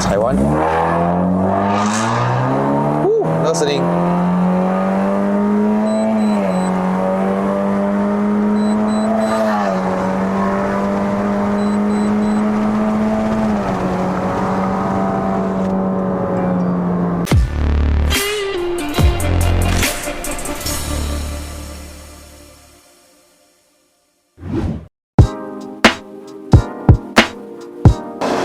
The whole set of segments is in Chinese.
踩完，那个声音。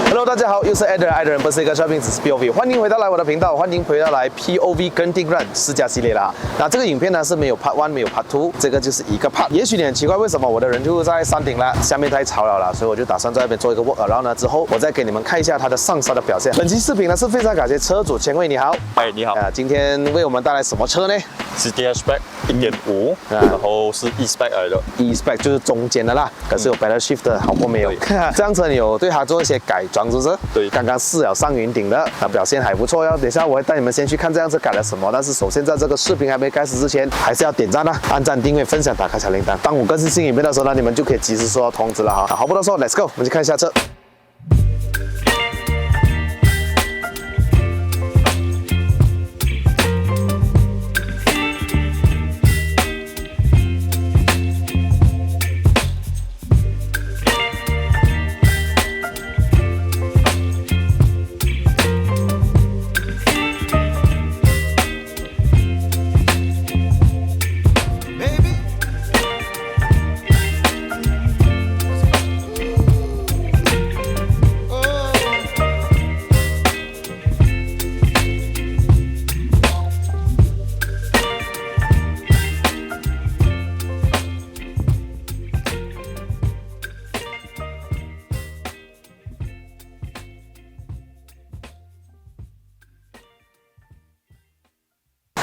Hello， 大家好，又是 Ed 爱的人不是一个 shopping， 只是 POV， 欢迎回到我的频道，欢迎回到来 POV Genting Run 试驾系列啦。那这个影片呢是没有 Part 1， 没有 Part 2， 这个就是一个 Part。也许你很奇怪，为什么我的人就在山顶了，下面太吵了啦，所以我就打算在那边做一个 walk around 呢，之后我再给你们看一下它的上山的表现。本期视频呢是非常感谢车主千惠，你好。嗨，你好。今天为我们带来什么车呢？是 DH-Spec 1.5，然后是 E-Spec 来的。E-Spec 就是中间的啦，可是有 Pedal Shift 的，好过没有？这辆车你有对它做一些改装，是不是？对，刚刚试了上云顶的，表现还不错哟。等一下我会带你们先去看这辆车改了什么，但是首先在这个视频还没开始之前，还是要点赞啦，按赞、订阅、分享、打开小铃铛。当我更新新影片的时候呢，你们就可以及时收到通知了哈。好不多说 ，Let's go， 我们去看一下车。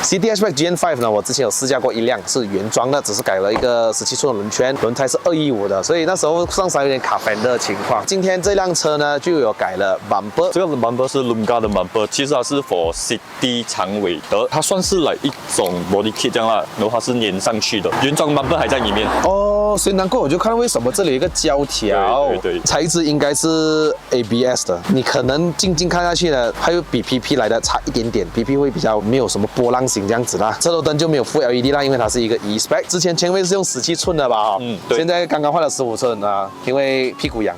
CDHback GN5 呢，我之前有试驾过一辆，是原装的，只是改了一个17寸的轮圈，轮胎是215的，所以那时候上山有点卡粉的情况。今天这辆车呢就有改了 bumper， 这个 bumper 是 Lunga 的 bumper， 其实它是 for City 长尾的，它算是来一种 body kit 这样啦，然后它是粘上去的，原装 bumper 还在里面。哦，所以难怪我就看为什么这里有一个胶条，对，材质应该是 ABS 的，你可能静静看下去呢，它又比 PP 来的差一点点 ，PP 会比较没有什么波浪形这样子啦。车头灯就没有 Full LED 啦，因为它是一个 E-Spec， 之前前卫是用17寸的吧，对，现在刚刚换了15寸啊，因为屁股痒。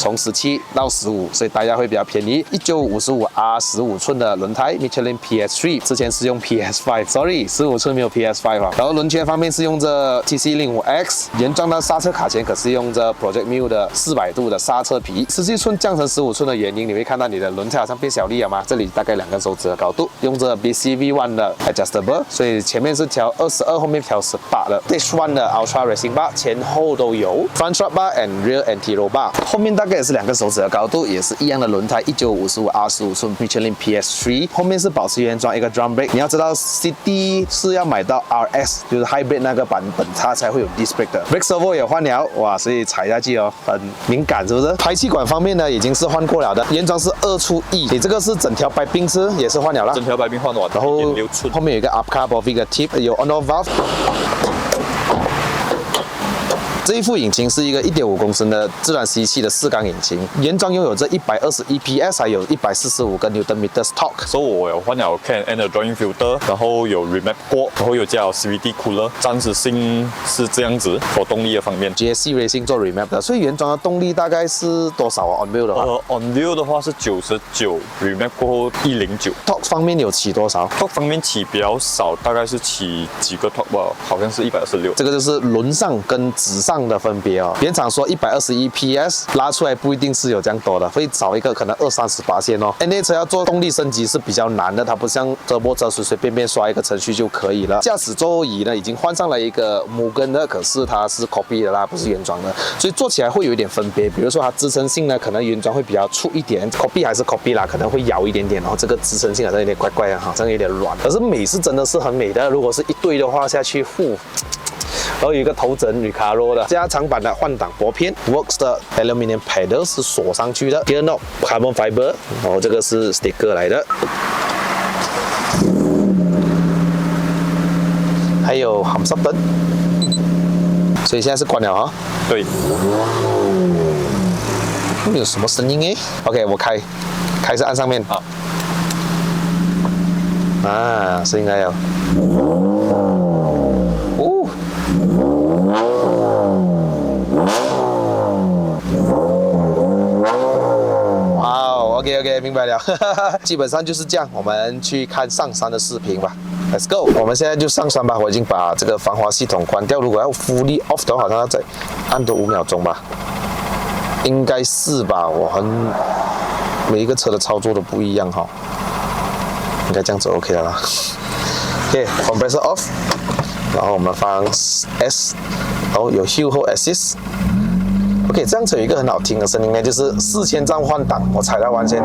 从17到15，所以大家会比较便宜。1955R 15寸的轮胎 ，Michelin PS3， 之前是用 PS5，sorry， 15寸没有 PS5 啊。然后轮圈方面是用着 TC05X， 原装的刹车卡钳可是用着 Project Mule 的400度的刹车皮。17寸降成15寸的原因，你会看到你的轮胎好像变小粒了吗？这里大概2根手指的高度，用着 BCV1 的 Adjustable， 所以前面是调22，后面调18的 Dash1 的 Ultra Racing Bar， 前后都有 Front Strut Bar and Rear Anti-Roll Bar， 后面大概也是2根手指的高度，也是一样的轮胎，1955R 15寸 Michelin PS3， 后面是保持原装一个 Drum Brake。你要知道 CD 是要买到 RS， 就是 Hybrid 那个版本，它才会有 Disc Brake 的。Brake Servo 也换了，哇，所以踩下去哦，很敏感，是不是？排气管方面呢，已经是换过了的，原装是2出1，你这个是整条白冰是也是换了啦，整条白冰换完，然后后面有一个 Upcar Bovig 的 Tip， 有 On-Off Valve。这一副引擎是一个 1.5 公升的自然吸气的4缸引擎，原装拥有着121 PS， 还有145个 Nm torque。所以我有换了 Can and Drawing Filter， 然后有 Remap 过，然后有加了 CVT Cooler， 暂时性是这样子。for 动力的方面 ，GSC Racing 做 Remap 的，所以原装的动力大概是多少啊 ？On wheel 的话，On wheel 的话是99，Remap 过后109。torque 方面有起多少 ？torque 方面起比较少，大概是起几个 torque 吧，好像是126。这个就是轮上跟直上的分别哦。原厂说121 PS 拉出来不一定是有这样多的，会找一个可能20-30%哦。NA 车要做动力升级是比较难的，它不像德波车随随便便刷一个程序就可以了。驾驶座椅呢已经换上了一个 Mugen 的，可是它是 copy 的啦，不是原装的，所以坐起来会有一点分别。比如说它支撑性呢，可能原装会比较粗一点 ，copy 还是 copy 啦，可能会摇一点点，然后这个支撑性好像有点怪怪的哈，这样有点软。可是美是真的是很美的，如果是一对的话下去，然后有一个头枕 Recaro 的加长版的换挡拨片 ，Works 的 Aluminium Pedal 是锁上去的 ，Gear Knob Carbon Fiber， 然后这个是 Sticker 来的，还有 Hum Stop 灯，所以现在是关了啊。对。没有什么声音诶。OK， 我开。开始按上面。啊。啊，声音来了。哦。哇哦 ，OK， 明白了。基本上就是这样，我们去看上山的视频吧。Let's go， 我们现在就上山吧。我已经把这个防滑系统关掉，如果要 fully off 的话，好像要再按多5秒钟吧。应该是吧，每一个车的操作都不一样哈。应该这样子 OK 了啦。OK，compressor off， 然后我们放 S， 然后有 Hill 后 Assist。OK， 这样子有一个很好听的声音呢，就是4000转换挡，我踩到弯先。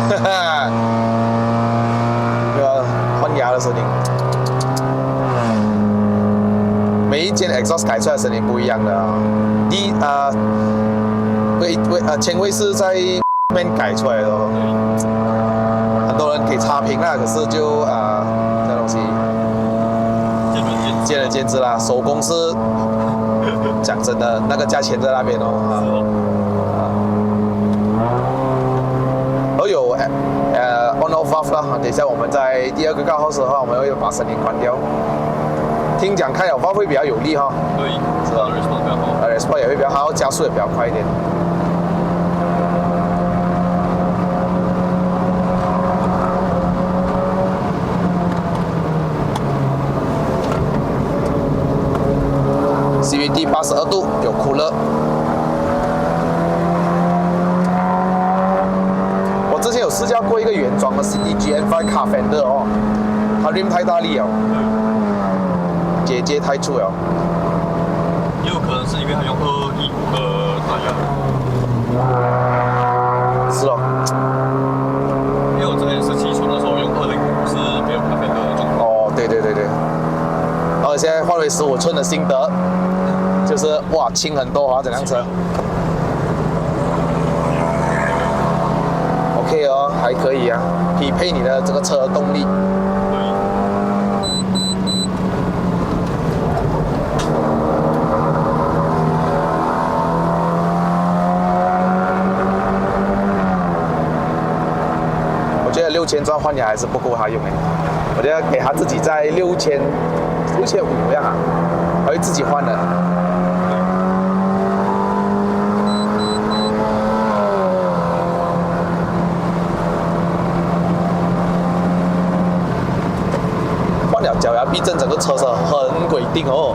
哈哈，这个换压的声音。每一间 exhaust 开出来的声音不一样的前卫是在面改出来的哦，很多人可以差评啦，可是就这东西见仁见智啦。手工是讲真的，那个价钱在那边哦都有on off valve 啦。等一下我们在第2个告号时的话，我们会把声音关掉。听讲开了valve会比较有力哈。对，是啊 ，response 比较好。response 也会比较好，加速也比较快一点。CVT 82度，有cooler。我之前有试驾过一个原装的 CDGN5 Car Fender 哦，它 rim 太大力了。接太粗了，也有可能是因为它用215的打压。是哦。因为我之前17寸的时候用205是没有咖啡的状况。哦，对。然后现在换为15寸的心得，就是哇轻很多啊，整辆车。OK 哦，还可以啊，匹配你的这个车的动力。6000转换压还是不够他用诶，我觉得给他自己在6500这样啊，他会自己换的。换了脚牙避震，整个车身很稳定哦，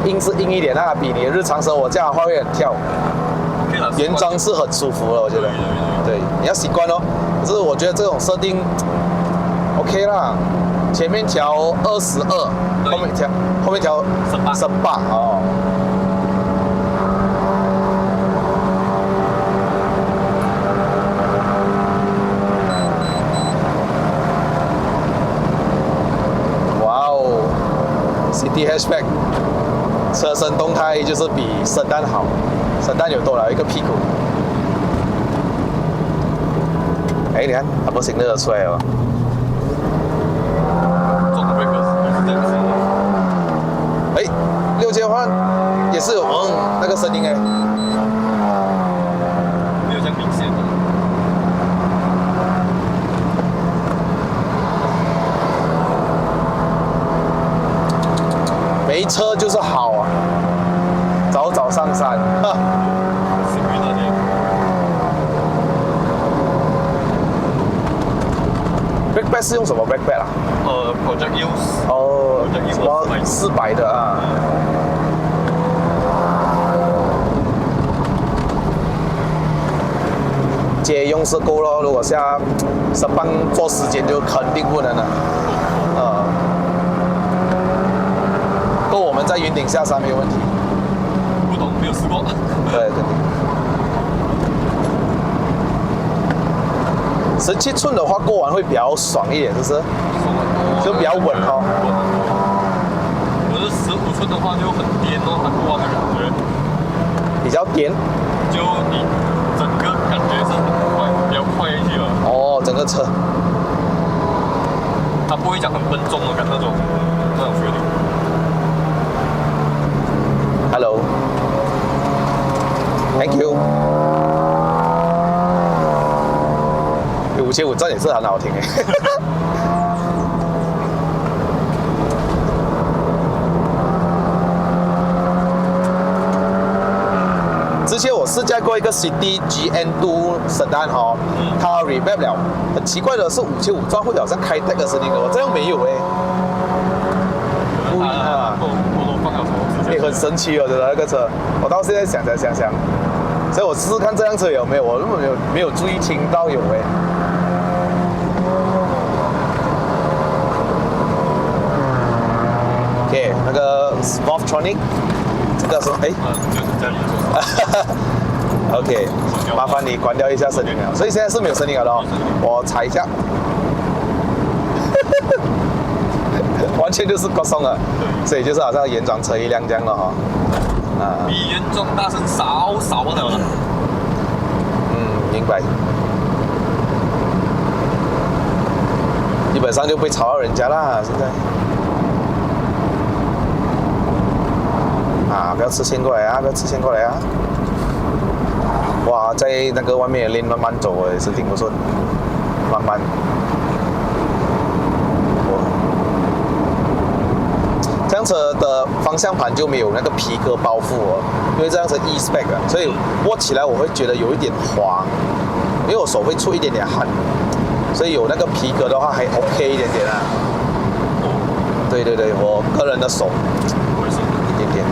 硬是硬一点啊，比你日常生活这样的话会很跳。原装是很舒服的，我觉得。对，你要习惯哦。可是我觉得这种设定 OK 啦，前面调22，后面调18哦。哇哦 ，City Hatchback， 车身动态就是比圣诞好，圣诞有多了一个屁股。哎，你看，它不行的出来了。哎，6000换也是有那个声音哎，没有这样明显的。没车就是好啊，早早上山哈。Backpack 是用什么 backpack 啊？Project Use。哦，什么400的啊？街用是够咯，如果下上班做时间就肯定不能了。够我们在云顶下山没有问题。不懂，没有试过。对。17寸的话过完会比较爽一点，是不是？就比较稳哦。可是15寸的话就很颠哦，它过完的感觉。比较颠。就你整个感觉是很快，比较快一些了。哦，整个车。它不会讲很笨重的感那种。5500转也是很好听哎。之前我试驾过一个 City GN2 Sedan 哈，它 revamp 了，很奇怪的是5500转会好像开 tag 的声音，我这样没有哎。不一样啊，也很神奇哦，真的那个车，我到现在想，所以我试试看这辆车有没有，我根本没有注意听到有哎。OK， 那个 Sportronic。这个是哎，就是家里做。OK， 麻烦你关掉一下声音了，所以现在是没有声音了的哦。我踩一下，完全就是歌颂了，所以就是好像原装车一辆这样的哈。比原装大声少了。明白。基本上就不会吵到人家啦，现在。不要直线过来啊！不要直线过来啊！哇，在那个外面的 lane 慢慢走也是挺不顺，慢慢。这辆车的方向盘就没有那个皮革包覆哦，因为这辆车 E-Spec 啊，所以握起来我会觉得有一点滑，因为我手会出一点点汗，所以有那个皮革的话还 OK 一点点啊。对，我个人的手一点点。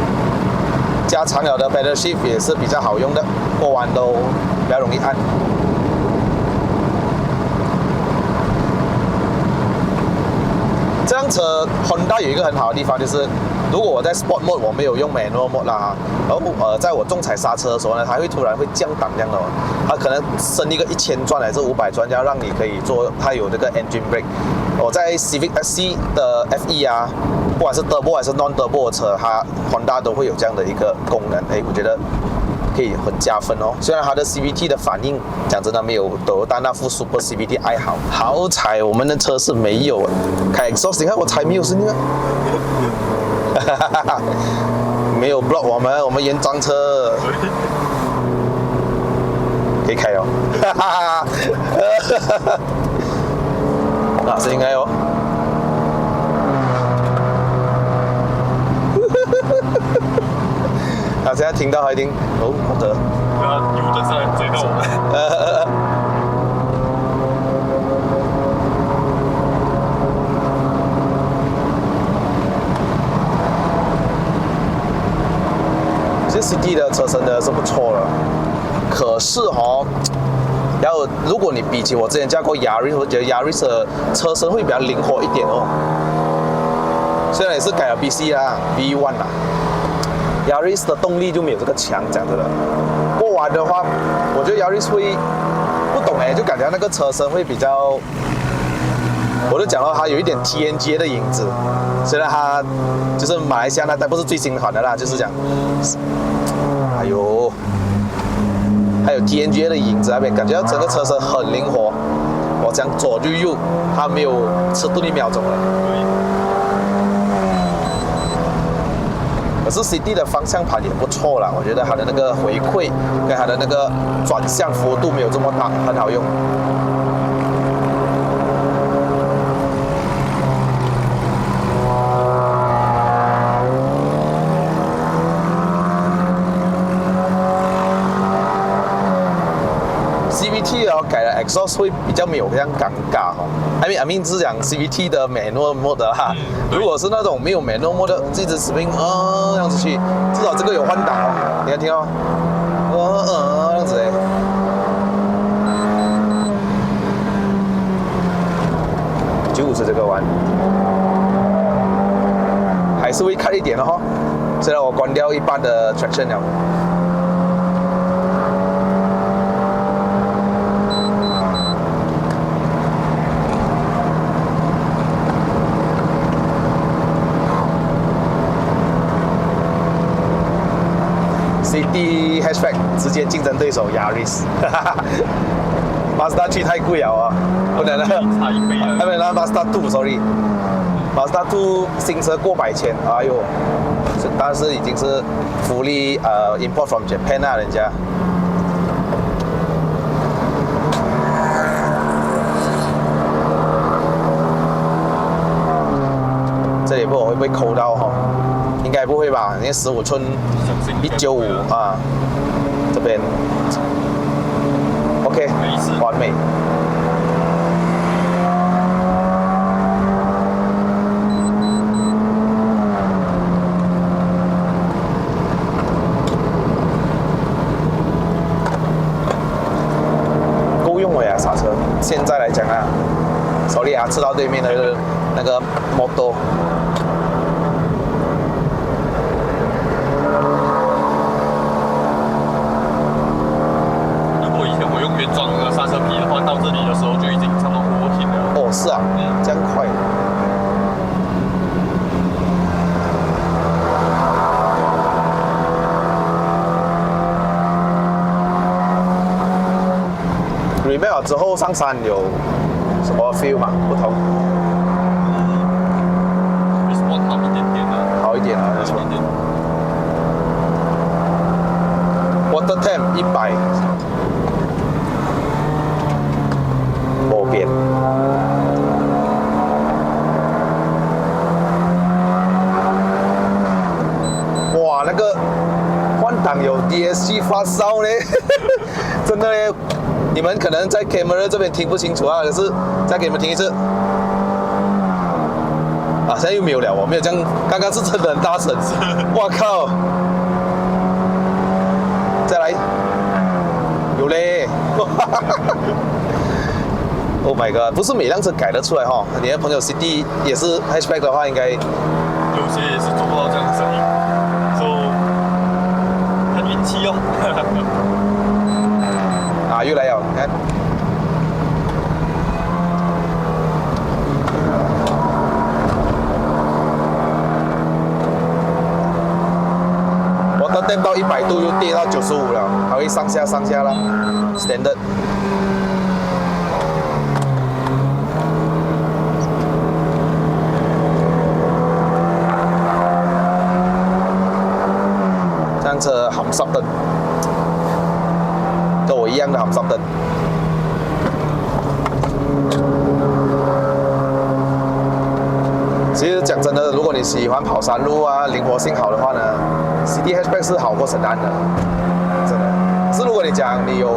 加长了的 pedal shift 也是比较好用的，过弯都比较容易按。这辆车 Honda 有一个很好的地方，就是如果我在 Sport Mode 我没有用 Manual Mode 啦，然后在我重踩刹车的时候呢，它会突然会降档这样的，它可能升一个1000转还是500转，这样让你可以做，它有这个 Engine Brake。我在 Civic SC 的 FE 啊，不管是 Turbo 还是 Non Turbo 的车，它 Honda 都会有这样的一个功能，我觉得可以很加分哦。虽然它的 CVT 的反应讲真的没有Toyota那副 Super CVT i 好，好彩我们的车是没有开 exhaust， 你看我踩没有声音啊，没有 block 我们原装车可以开哦，声音应该哦。现在听到还听哦，好的。有的在追到我们。其实 CT 的车身呢是不错了，可是如果你比起我之前驾过 Yaris， 我觉得 Yaris 的车身会比较灵活一点哦。虽然也是改了 BC 啦 ，V1 啦。Yaris 的动力就没有这个强，讲真的。过弯的话，我觉得 Yaris 会不懂就感觉那个车身会比较，我就讲到它有一点 TNGA 的影子。虽然它就是马来西亚那代不是最新款的啦，就是讲，还有 TNGA 的影子那边，感觉整个车身很灵活。我讲左就右，它没有迟钝1秒钟了。可是 CD 的方向盘也不错啦，我觉得它的那个回馈跟它的那个转向幅度没有这么大，很好用。CVT 改了 exhaust 会比较没有这样尴尬I mean 是讲 CVT 的 manual mode 哈，如果是那种没有 manual mode 的，一直spin 这样子去，至少这个有换挡你看听到这样子就是这个弯，还是会看一点的虽然我关掉一半的 traction 了。CD hatchback 直接竞争对手 Yaris，Mazda 3太贵了不能了，差1倍了。那 Mazda 2 sorry，Mazda 2新车过100千，哎呦，但是已经是fully import from Japan 人家。里不知道会不会抠到哈，应该不会吧？因为15寸195啊，这边 OK， 完美。够用了呀，刹车。现在来讲啊，手里啊，吃到对面的那个motor。原装的刹车皮的话，到这里的时候就已经差不多过停了。哦，是啊，这样快。rebuild 之后上山有什么 feel 吗？不同？response 好一点点的。好一点啊，好一点点。water temp 100。左边，哇，那个换挡有 DSG 发烧呢，真的嘞！你们可能在 camera 这边听不清楚啊，可是再给你们听一次。啊，现在又没有了，我没有这样，刚刚是真的很大声，哇靠！再来，有嘞。Oh my god！ 不是每辆车改得出来哈。你的朋友 CD 也是 hatchback 的话，应该有些也是做不到这样的声音，就看运气哦。啊，又来了，你看。我的电到100度又跌到95了，还会上下啦 ，standard。车含煞燈，跟我一樣的含煞燈。其實講真的，如果你喜歡跑山路啊，靈活性好的話呢 ，CD hatchback 是好過sedan的，真的。是如果你講你有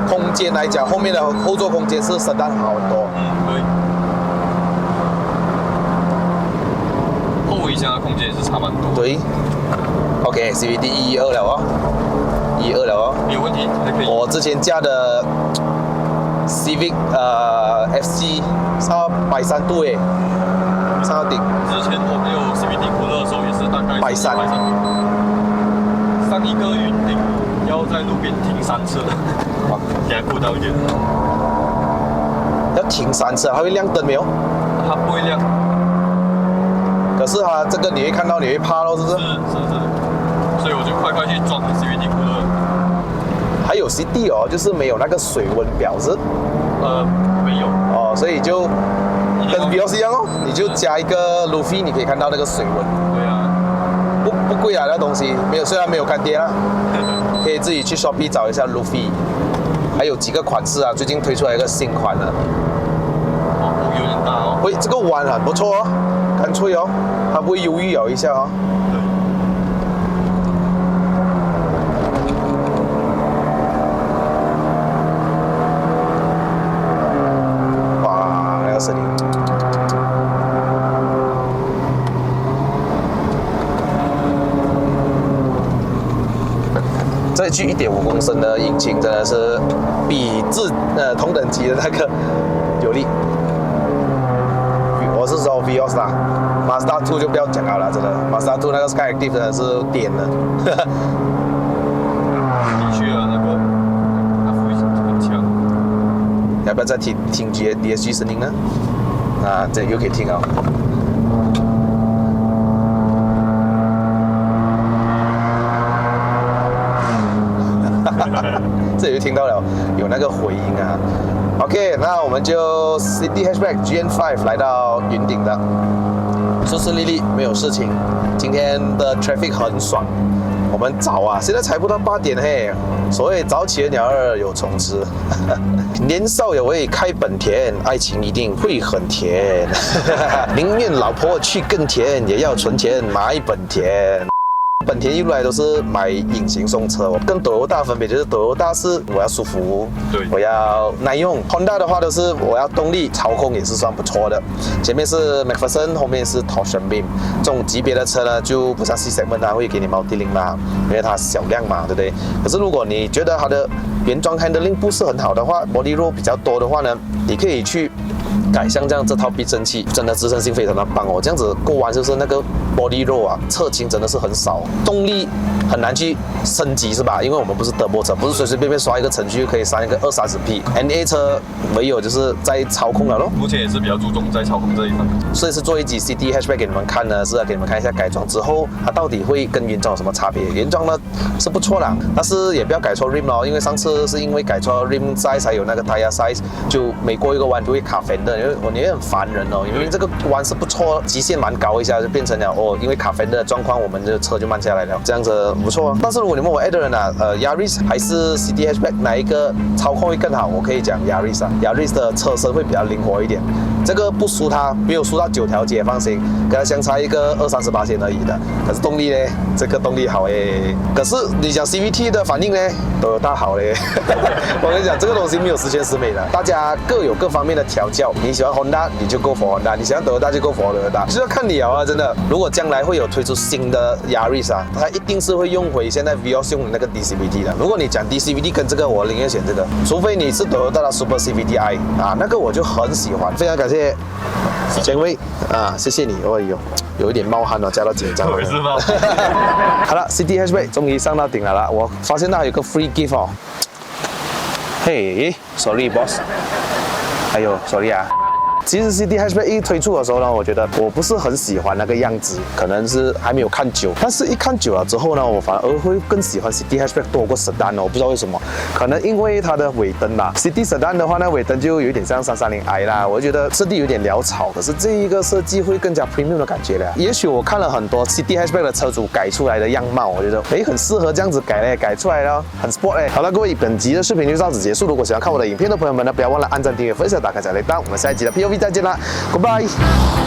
空間來講，後面的後座空間是sedan好很多。對。後尾箱的空間也是差蠻多。對。OK， CVT 112了哦，112了哦，没有问题，还可以。我之前驾的 Civic FC 上到130度诶，上到顶。之前我们有 CVT 酷乐的时候也是大概130度。上一个云顶要在路边停3次，哇，给它酷到一点。要停3次，它会亮灯没有？它不会亮。可是它这个你会看到，你会怕咯，是不是？是。所以我就快去装 CVT 酷乐。还有 CD 哦，就是没有那个水温表示。没有。哦，所以就跟 Vios 一样哦，你就加一个 Luffy， 你可以看到那个水温。对啊。不贵啊，那东西没有，虽然没有干爹啦，可以自己去 Shopee 找一下 Luffy， 还有几个款式啊，最近推出来一个新款的。哦，有点大哦。喂，这个弯很不错哦，干脆哦，它不会犹豫咬一下哦。声音。这具1.5公升的引擎真的是比同等级的那个有力。我是说 Vios 啦 ，Mazda 2就不要讲了啦，真的 Mazda 2那个 Skyactiv 真的是颠了。的确啊，那个它非常很强。要不要再听 DSG 声音呢？啊，这又可以听哦。这里就听到了有那个回音啊。OK， 那我们就 City Hatchback GN5 来到云顶的，顺顺利利，没有事情。今天的 traffic 很爽，我们早啊，现在才不到8点嘿。所谓早起的鸟儿有虫吃。年少有为开本田，爱情一定会很甜。宁愿老婆去耕田，也要存钱买本田。本田一路来都是买隐形送车，跟Toyota分别就是Toyota是我要舒服，对，我要耐用。Honda 的话都是我要动力，操控也是算不错的。前面是 McPherson， 后面是 Torsion Beam， 这种级别的车呢就不像 C segment 它会给你multi-link嘛，因为它小量嘛，对不对？可是如果你觉得它的原装 handling 不是很好的话 ，body roll 比较多的话呢，你可以去改像这样这套避震器，真的支撑性非常的棒哦。这样子过弯就是那个 body roll 啊，侧倾真的是很少，动力很难去升级是吧？因为我们不是德国车，不是随随便便刷一个程序就可以上一个20-30匹。NA 车唯有就是在操控了咯。目前也是比较注重在操控这一方面，所以是做一集 City Hatchback 给你们看呢，是要给你们看一下改装之后它到底会跟原装有什么差别。原装呢是不错啦，但是也不要改错 rim 咯，因为上次是因为改错 rim size 才有那个 tire size， 就每过一个弯就会卡fender的，因为我也很烦人哦，因为这个弯是不错，极限蛮高一下就变成了哦，因为卡fender的状况，我们的车就慢下来了，这样子不错。但是如果你问我 Adrian 啊，Yaris 还是 City Hatchback 哪一个操控会更好？我可以讲 Yaris 啊 ，Yaris 的车身会比较灵活一点，这个不输它，没有输到9条街，放心，跟它相差一个20-30%而已的。可是动力呢，这个动力好诶。可是你讲 CVT 的反应呢，都有大好嘞。我跟你讲，这个东西没有十全十美的，大家各有各方面的调教。你喜欢 Honda 你就 go for Honda， 你喜欢Toyota就 go for Toyota， 就是要看你啊，真的。如果将来会有推出新的 Yaris 啊，它一定是会用回现在 Vios 用的那个 DCVT 的。如果你讲 DCVT 跟这个，我宁愿选这个，除非你是Toyota的 Super CVT-i 啊，那个我就很喜欢。非常感谢建威啊，谢谢你。哦呦，有一点冒汗哦，加到紧张了。是吗？好了 ，City Hatchback 终于上到顶了啦！我发现到有个 free gift 哦。嘿 ，sorry boss， 哎呦 ，sorry 啊。其实 City Hatchback 一推出的时候呢，我觉得我不是很喜欢那个样子，可能是还没有看久。但是一看久了之后呢，我反而会更喜欢 City Hatchback 多过 Sedan 哦，我不知道为什么，可能因为它的尾灯吧。City Sedan 的话呢，尾灯就有点像330i 啦，我觉得设计有点潦草，可是这一个设计会更加 premium 的感觉了。也许我看了很多 City Hatchback 的车主改出来的样貌，我觉得很适合这样子改嘞，改出来了，很 sport 嘞。好了，各位，本集的视频就到此结束。如果喜欢看我的影片的朋友们呢，不要忘了按赞、订阅、分享、打开小铃铛。我们下一集的 POV 再见啦！Goodbye。